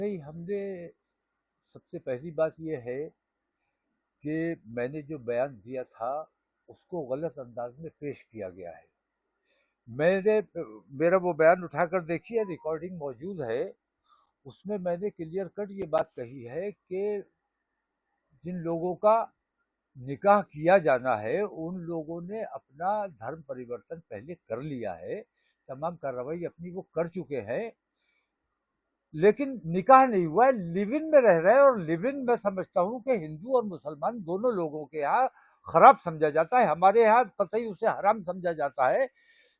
नहीं, हमने सबसे पहली बात ये है कि मैंने जो बयान दिया था, उसको गलत अंदाज में पेश किया गया है। मैंने मेरा वो बयान उठाकर देखिए, रिकॉर्डिंग मौजूद है। उसमें मैंने क्लियर कट ये बात कही है कि जिन लोगों का निकाह किया जाना है, उन लोगों ने अपना धर्म परिवर्तन पहले कर लिया है। तमाम कार्रवाई अपनी वो कर चुके हैं, लेकिन निकाह नहीं हुआ है, लिव इन में रह रहे हैं। और लिव इन मैं समझता हूँ कि हिंदू और मुसलमान दोनों लोगों के यहाँ खराब समझा जाता है, हमारे यहाँ कतई उसे हराम समझा जाता है।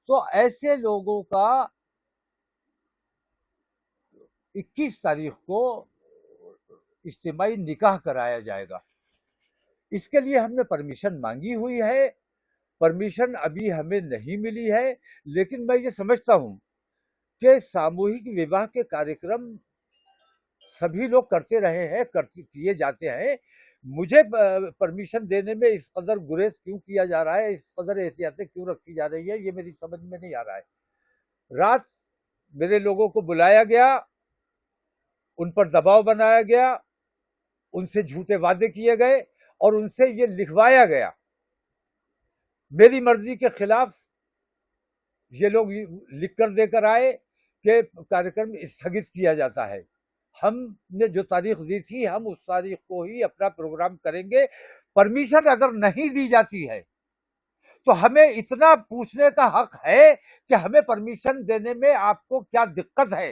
तो ऐसे लोगों का 21 तारीख को इज्तिमाई निकाह कराया जाएगा। इसके लिए हमने परमिशन मांगी हुई है। परमिशन अभी हमें नहीं मिली है, लेकिन मैं ये समझता हूँ कि सामूहिक विवाह के कार्यक्रम सभी लोग करते रहे हैं, किए जाते हैं। मुझे परमिशन देने में इस कदर गुरेज क्यों किया जा रहा है, इस कदर एहतियातें क्यों रखी जा रही है, ये मेरी समझ में नहीं आ रहा है। रात मेरे लोगों को बुलाया गया, उन पर दबाव बनाया गया, उनसे झूठे वादे किए गए और उनसे ये लिखवाया गया। मेरी मर्जी के खिलाफ ये लोग लिख कर देकर आए कि कार्यक्रम स्थगित किया जाता है। हमने जो तारीख दी थी, हम उस तारीख को ही अपना प्रोग्राम करेंगे। परमिशन अगर नहीं दी जाती है तो हमें इतना पूछने का हक है कि हमें परमिशन देने में आपको क्या दिक्कत है।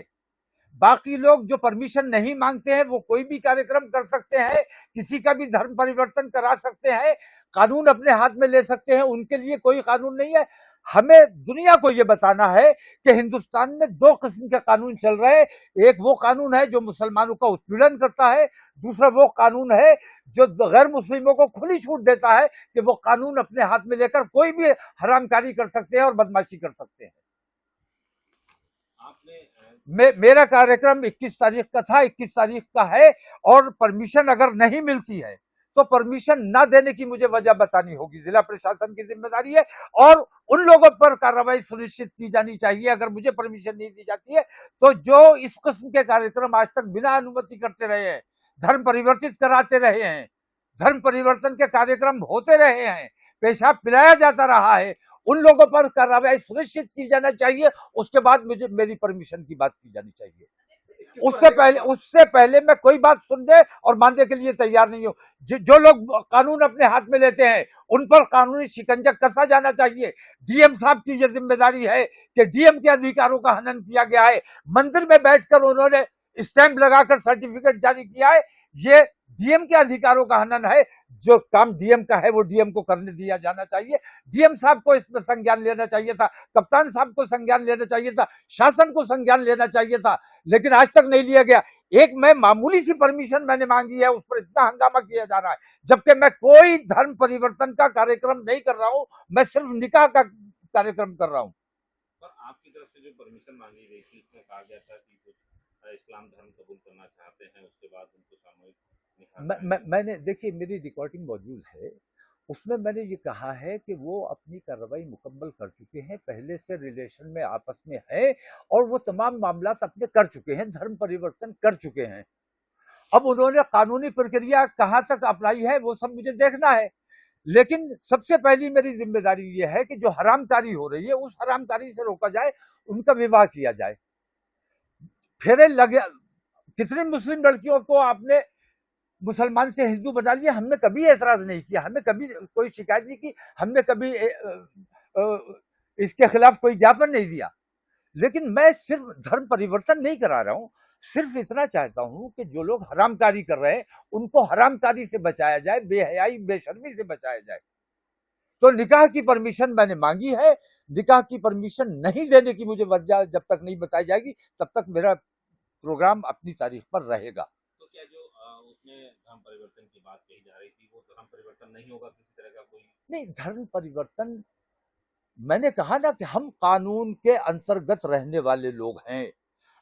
बाकी लोग जो परमिशन नहीं मांगते हैं, वो कोई भी कार्यक्रम कर सकते हैं, किसी का भी धर्म परिवर्तन करा सकते हैं, कानून अपने हाथ में ले सकते हैं, उनके लिए कोई कानून नहीं है। हमें दुनिया को यह बताना है कि हिंदुस्तान में दो किस्म के कानून चल रहे हैं। एक वो कानून है जो मुसलमानों का उत्पीड़न करता है, दूसरा वो कानून है जो गैर मुस्लिमों को खुली छूट देता है कि वो कानून अपने हाथ में लेकर कोई भी हरामकारी कर सकते हैं और बदमाशी कर सकते हैं। मेरा कार्यक्रम 21 तारीख का था, 21 तारीख का है। और परमिशन अगर नहीं मिलती है तो परमिशन ना देने की मुझे वजह बतानी होगी, जिला प्रशासन की जिम्मेदारी है। और उन लोगों पर कार्रवाई सुनिश्चित की जानी चाहिए। अगर मुझे परमिशन नहीं दी जाती है तो जो इस किस्म के कार्यक्रम आज तक बिना अनुमति करते रहे हैं, धर्म परिवर्तित कराते रहे हैं, धर्म परिवर्तन के कार्यक्रम होते रहे हैं, पेशाब पिलाया जाता रहा है, उन लोगों पर कार्रवाई सुनिश्चित की जाना चाहिए। उसके बाद मुझे मेरी परमिशन की बात की जानी चाहिए। उससे पहले मैं कोई बात सुनने और मानने के लिए तैयार नहीं हूं। जो लोग कानून अपने हाथ में लेते हैं, उन पर कानूनी शिकंजा कसा जाना चाहिए। डीएम साहब की यह जिम्मेदारी है कि डीएम के अधिकारों का हनन किया गया है। मंदिर में बैठकर उन्होंने स्टैंप लगाकर सर्टिफिकेट जारी किया है, ये डीएम के अधिकारों का हनन है। जो काम डीएम का है वो डीएम को करने दिया जाना चाहिए। डीएम साहब को इसमें संज्ञान लेना चाहिए था, कप्तान साहब को संज्ञान लेना चाहिए था, शासन को संज्ञान लेना चाहिए था, लेकिन आज तक नहीं लिया गया। एक मैं मामूली सी परमिशन मैंने मांगी है, उस पर इतना हंगामा किया जा रहा है, जबकि मैं कोई धर्म परिवर्तन का कार्यक्रम नहीं कर रहा हूं, मैं सिर्फ निकाह का कार्यक्रम कर रहा हूं। पर आपकी तरफ से जो परमिशन मांगी गई थी, इसमें कहा गया था कि कुछ इस्लाम धर्म कबूल करना चाहते हैं, उसके बाद उनको सामूहिक निकाह मैंने देखिए, मेरी रिकॉर्डिंग मौजूद है, उसमें मैंने ये कहा है कि वो अपनी कार्रवाई मुकम्मल कर चुके हैं, पहले से रिलेशन में आपस में है और वो तमाम मामला अपने कर चुके हैं, धर्म परिवर्तन कर चुके हैं। अब उन्होंने कानूनी प्रक्रिया कहां तक अपनाई है वो सब मुझे देखना है, लेकिन सबसे पहली मेरी जिम्मेदारी ये है कि जो हरामकारी हो रही है उस हरामकारी से रोका जाए, उनका विवाह किया जाए। फेरे लगे, कितनी मुस्लिम लड़कियों को आपने मुसलमान से हिंदू बना लिया, हमने कभी ऐतराज नहीं किया, हमने कभी कोई शिकायत नहीं की, हमने कभी इसके खिलाफ कोई ज्ञापन नहीं दिया। लेकिन मैं सिर्फ धर्म परिवर्तन नहीं करा रहा हूं, सिर्फ इतना चाहता हूं कि जो लोग हरामकारी कर रहे हैं उनको हरामकारी से बचाया जाए, बेहयाई बेशर्मी से बचाया जाए। तो निकाह की परमिशन मैंने मांगी है, निकाह की परमिशन नहीं देने की मुझे वजह जब तक नहीं बताई जाएगी तब तक मेरा प्रोग्राम अपनी तारीख पर रहेगा। तो क्या जो उसमें धर्म परिवर्तन की बात कही जा रही थी, वो धर्म परिवर्तन नहीं होगा किसी तरह का? कोई नहीं, धर्म परिवर्तन मैंने कहा ना कि हम कानून के अंतर्गत रहने वाले लोग हैं,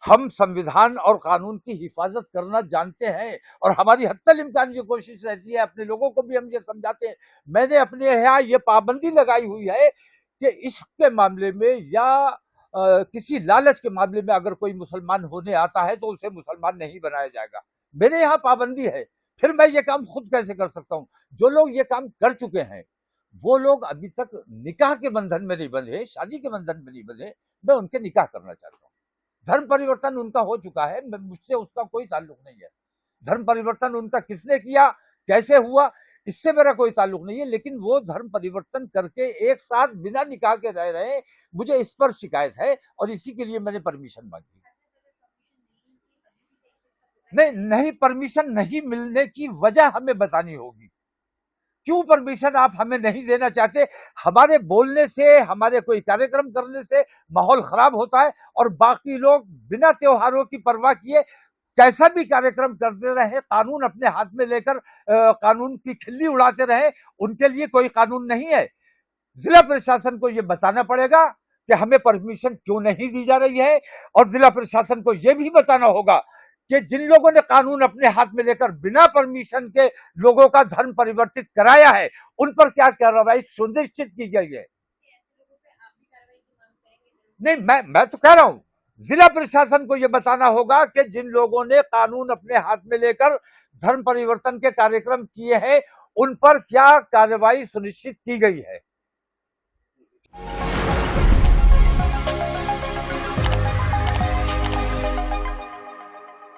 हम संविधान और कानून की हिफाजत करना जानते हैं और हमारी हत्तल इम्कान की कोशिश रहती है, अपने लोगों को भी हम ये समझाते हैं। मैंने अपने यहाँ ये पाबंदी लगाई हुई है कि इश्क के मामले में या किसी लालच के मामले में अगर कोई मुसलमान होने आता है तो उसे मुसलमान नहीं बनाया जाएगा। मेरे यहाँ पाबंदी है, फिर मैं ये काम खुद कैसे कर सकता हूँ? जो लोग ये काम कर चुके हैं वो लोग अभी तक निकाह के बंधन में नहीं बंधे, शादी के बंधन में नहीं बंधे, मैं उनके निकाह करना चाहता हूँ। धर्म परिवर्तन उनका हो चुका है, मुझसे उसका कोई ताल्लुक नहीं है। धर्म परिवर्तन उनका किसने किया, कैसे हुआ, इससे मेरा कोई ताल्लुक नहीं है, लेकिन वो धर्म परिवर्तन करके एक साथ बिना निकाह के रह रहे हैं, मुझे इस पर शिकायत है और इसी के लिए मैंने परमिशन मांगी। नहीं, परमिशन नहीं मिलने की वजह हमें बतानी होगी। क्यों परमिशन आप हमें नहीं देना चाहते? हमारे बोलने से, हमारे कोई कार्यक्रम करने से माहौल खराब होता है और बाकी लोग बिना त्योहारों की परवाह किए कैसा भी कार्यक्रम करते रहे, कानून अपने हाथ में लेकर कानून की खिल्ली उड़ाते रहे, उनके लिए कोई कानून नहीं है। जिला प्रशासन को यह बताना पड़ेगा कि हमें परमिशन क्यों नहीं दी जा रही है और जिला प्रशासन को यह भी बताना होगा कि जिन लोगों ने कानून अपने हाथ में लेकर बिना परमिशन के लोगों का धर्म परिवर्तित कराया है, उन पर क्या कार्रवाई सुनिश्चित की गई है। नहीं, मैं तो कह रहा हूं, जिला प्रशासन को यह बताना होगा कि जिन लोगों ने कानून अपने हाथ में लेकर धर्म परिवर्तन के कार्यक्रम किए हैं, उन पर क्या कार्रवाई सुनिश्चित की गई है।